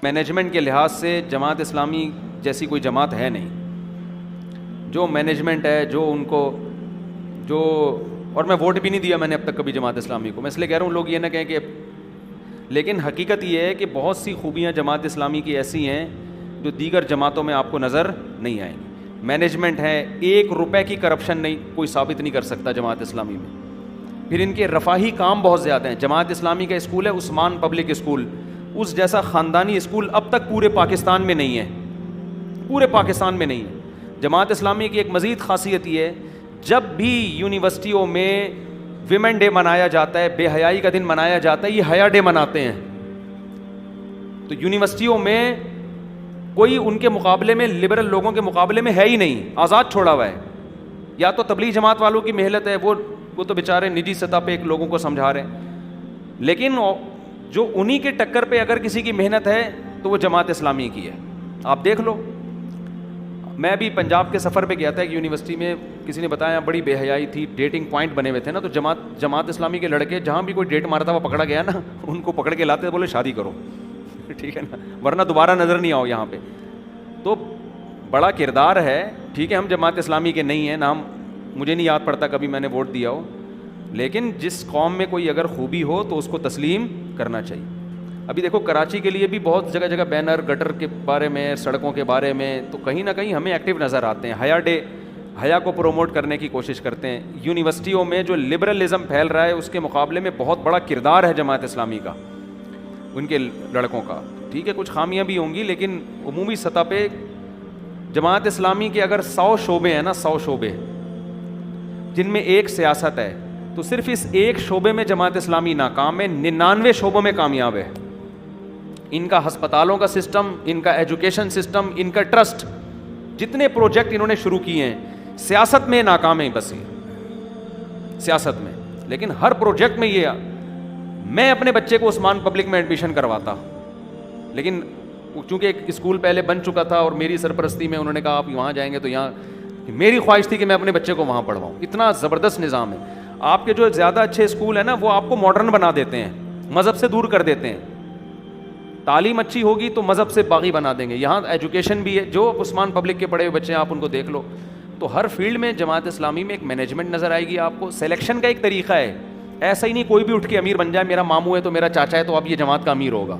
Management کے لحاظ سے جماعت اسلامی جیسی کوئی جماعت ہے نہیں. جو مینجمنٹ ہے جو اور میں ووٹ بھی نہیں دیا میں نے اب تک کبھی جماعت اسلامی کو. میں اس لیے کہہ رہا ہوں لوگ یہ نہ کہیں کہ, لیکن حقیقت یہ ہے کہ بہت سی خوبیاں جماعت اسلامی کی ایسی ہیں جو دیگر جماعتوں میں آپ کو نظر نہیں آئیں گی. مینجمنٹ ہے, 1 روپے کی کرپشن نہیں کوئی ثابت نہیں کر سکتا جماعت اسلامی میں. پھر ان کے رفاہی کام بہت زیادہ ہیں. جماعت اسلامی کا اسکول ہے عثمان پبلک اسکول, اس جیسا خاندانی اسکول اب تک پورے پاکستان میں نہیں ہے, پورے پاکستان میں نہیں ہے. جماعت اسلامی کی ایک مزید خاصیت یہ ہے, جب بھی یونیورسٹیوں میں ویمن ڈے منایا جاتا ہے, بے حیائی کا دن منایا جاتا ہے, یہ حیا ڈے مناتے ہیں. تو یونیورسٹیوں میں کوئی ان کے مقابلے میں لبرل لوگوں کے مقابلے میں ہے ہی نہیں, آزاد چھوڑا ہوا ہے. یا تو تبلیغ جماعت والوں کی محنت ہے, وہ تو بیچارے نجی سطح پہ ایک لوگوں کو سمجھا رہے ہیں, لیکن جو انہی کے ٹکر پہ اگر کسی کی محنت ہے تو وہ جماعت اسلامی کی ہے. آپ دیکھ لو, میں بھی پنجاب کے سفر پہ گیا تھا ایک یونیورسٹی میں, کسی نے بتایا بڑی بے حیائی تھی, ڈیٹنگ پوائنٹ بنے ہوئے تھے نا, تو جماعت اسلامی کے لڑکے جہاں بھی کوئی ڈیٹ مارتا ہوا پکڑا گیا نا, ان کو پکڑ کے لاتے بولے شادی کرو, ٹھیک ہے نا, ورنہ دوبارہ نظر نہیں آؤ یہاں پہ. تو بڑا کردار ہے. ٹھیک ہے ہم جماعت اسلامی کے نہیں ہیں, نام مجھے نہیں یاد پڑتا کبھی میں نے ووٹ دیا ہو, لیکن جس قوم میں کوئی اگر خوبی ہو تو اس کو تسلیم کرنا چاہیے. ابھی دیکھو کراچی کے لیے بھی بہت جگہ جگہ بینر گٹر کے بارے میں, سڑکوں کے بارے میں, تو کہیں نہ کہیں ہمیں ایکٹیو نظر آتے ہیں. حیا ڈے, حیا کو پروموٹ کرنے کی کوشش کرتے ہیں. یونیورسٹیوں میں جو لبرلزم پھیل رہا ہے اس کے مقابلے میں بہت بڑا کردار ہے جماعت اسلامی کا, ان کے لڑکوں کا. ٹھیک ہے کچھ خامیاں بھی ہوں گی, لیکن عمومی سطح پہ جماعت اسلامی کے اگر 100 شعبے ہیں نا, 100 شعبے جن میں ایک سیاست ہے, تو صرف اس ایک شعبے میں جماعت اسلامی ناکام ہے, 99 شعبوں میں کامیاب ہے. ان کا ہسپتالوں کا سسٹم, ان کا ایجوکیشن سسٹم, ان کا ٹرسٹ, جتنے پروجیکٹ انہوں نے شروع کیے ہیں, سیاست میں ناکام ہیں بس یہ سیاست میں. لیکن ہر پروجیکٹ میں یہ, میں اپنے بچے کو عثمان پبلک میں ایڈمیشن کرواتا, لیکن چونکہ ایک اسکول پہلے بن چکا تھا اور میری سرپرستی میں انہوں نے کہا آپ وہاں جائیں گے, تو یہاں میری خواہش تھی کہ میں اپنے بچے کو وہاں پڑھواؤں. اتنا زبردست نظام ہے. آپ کے جو زیادہ اچھے اسکول ہیں نا وہ آپ کو ماڈرن بنا دیتے ہیں, مذہب سے دور کر دیتے ہیں. تعلیم اچھی ہوگی تو مذہب سے باغی بنا دیں گے. یہاں ایجوکیشن بھی ہے, جو عثمان پبلک کے پڑھے ہوئے بچے ہیں آپ ان کو دیکھ لو. تو ہر فیلڈ میں جماعت اسلامی میں ایک مینجمنٹ نظر آئے گی آپ کو. سلیکشن کا ایک طریقہ ہے, ایسا ہی نہیں کوئی بھی اٹھ کے امیر بن جائے, میرا ماموں ہے تو میرا چاچا ہے تو اب یہ جماعت کا امیر ہوگا.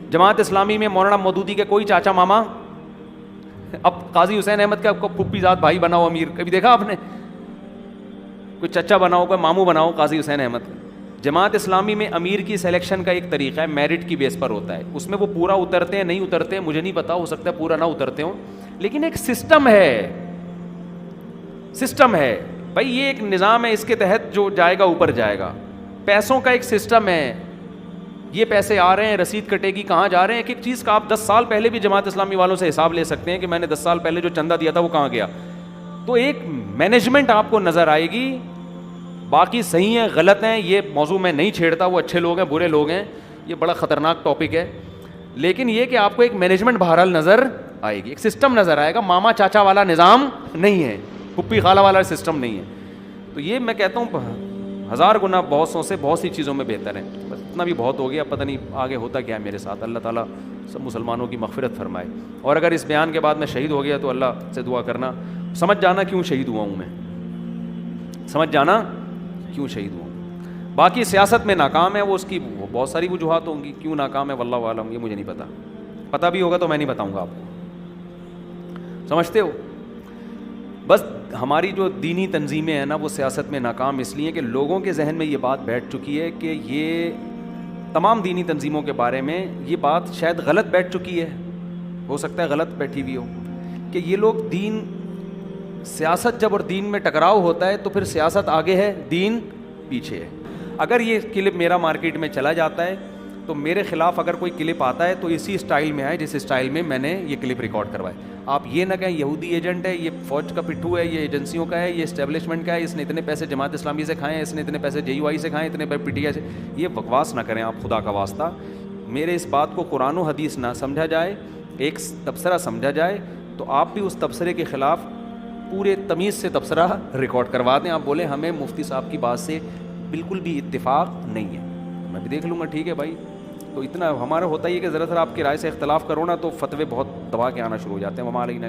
جماعت اسلامی میں مولانا مودودی کے کوئی چاچا ماما, اب قاضی حسین احمد کا پھپھی ذات بھائی بناؤ امیر, کبھی دیکھا آپ نے کوئی چچا بناؤ کوئی ماموں بناؤ قاضی حسین احمد. جماعت اسلامی میں امیر کی سلیکشن کا ایک طریقہ ہے, میرٹ کی بیس پر ہوتا ہے. اس میں وہ پورا اترتے ہیں نہیں اترتے مجھے نہیں پتا, ہو سکتا ہے پورا نہ اترتے ہوں, لیکن ایک سسٹم ہے بھائی, یہ ایک نظام ہے, اس کے تحت جو جائے گا اوپر جائے گا. پیسوں کا ایک سسٹم ہے, یہ پیسے آ رہے ہیں, رسید کٹے گی, کہاں جا رہے ہیں. ایک ایک چیز کا آپ 10 سال پہلے بھی جماعت اسلامی والوں سے حساب لے سکتے ہیں کہ میں نے 10 سال پہلے جو چندہ دیا تھا وہ کہاں گیا. تو ایک مینجمنٹ آپ کو نظر آئے گی. باقی صحیح ہیں غلط ہیں یہ موضوع میں نہیں چھیڑتا, وہ اچھے لوگ ہیں برے لوگ ہیں, یہ بڑا خطرناک ٹاپک ہے. لیکن یہ کہ آپ کو ایک مینجمنٹ بہرحال نظر آئے گی, ایک سسٹم نظر آئے گا. ماما چاچا والا نظام نہیں ہے, پھپھی خالہ والا سسٹم نہیں ہے. تو یہ میں کہتا ہوں 1000 گنا بہت سی چیزوں میں بہتر ہے. بس اتنا بھی بہت ہو گیا, پتہ نہیں آگے ہوتا کیا ہے میرے ساتھ. اللہ تعالیٰ سب مسلمانوں کی مغفرت فرمائے. اور اگر اس بیان کے بعد میں شہید ہو گیا تو اللہ سے دعا کرنا, سمجھ جانا کیوں شہید ہوا ہوں میں, سمجھ جانا کیوں شہید ہوا. باقی سیاست میں ناکام ہے, وہ اس کی بہت ساری وجوہات ہوں گی کیوں ناکام ہے, واللہ عالم, یہ مجھے نہیں پتا. پتہ بھی ہوگا تو میں نہیں بتاؤں گا آپ کو, سمجھتے ہو. بس ہماری جو دینی تنظیمیں ہیں نا وہ سیاست میں ناکام اس لیے کہ لوگوں کے ذہن میں یہ بات بیٹھ چکی ہے کہ یہ تمام دینی تنظیموں کے بارے میں یہ بات شاید غلط بیٹھ چکی ہے, ہو سکتا ہے غلط بیٹھی ہوئی ہو, کہ یہ لوگ دین سیاست جب اور دین میں ٹکراؤ ہوتا ہے تو پھر سیاست آگے ہے دین پیچھے ہے. اگر یہ کلپ میرا مارکیٹ میں چلا جاتا ہے تو میرے خلاف اگر کوئی کلپ آتا ہے تو اسی اسٹائل میں آئے جس اسٹائل میں میں نے یہ کلپ ریکارڈ کروایا. آپ یہ نہ کہیں یہودی ایجنٹ ہے, یہ فوج کا پٹھو ہے, یہ ایجنسیوں کا ہے, یہ اسٹیبلشمنٹ کا ہے, اس نے اتنے پیسے جماعت اسلامی سے کھائے ہیں, اس نے اتنے پیسے JUI سے کھائے ہیں, اتنے پی ٹی آئی سے. یہ بکواس نہ کریں آپ خدا کا واسطہ. میرے اس بات کو قرآن و حدیث نہ سمجھا جائے, ایک تبصرہ سمجھا جائے, تو آپ بھی اس تبصرے کے خلاف پورے تمیز سے تبصرہ ریکارڈ کروا دیں. آپ بولیں ہمیں مفتی صاحب کی بات سے بالکل بھی اتفاق نہیں ہے, میں بھی دیکھ لوں گا, ٹھیک ہے بھائی تو اتنا ہمارا ہوتا ہی ہے کہ ذرا ذرا آپ کی رائے سے اختلاف کرو نا تو فتوے بہت دبا کے آنا شروع ہو جاتے ہیں. وما علینا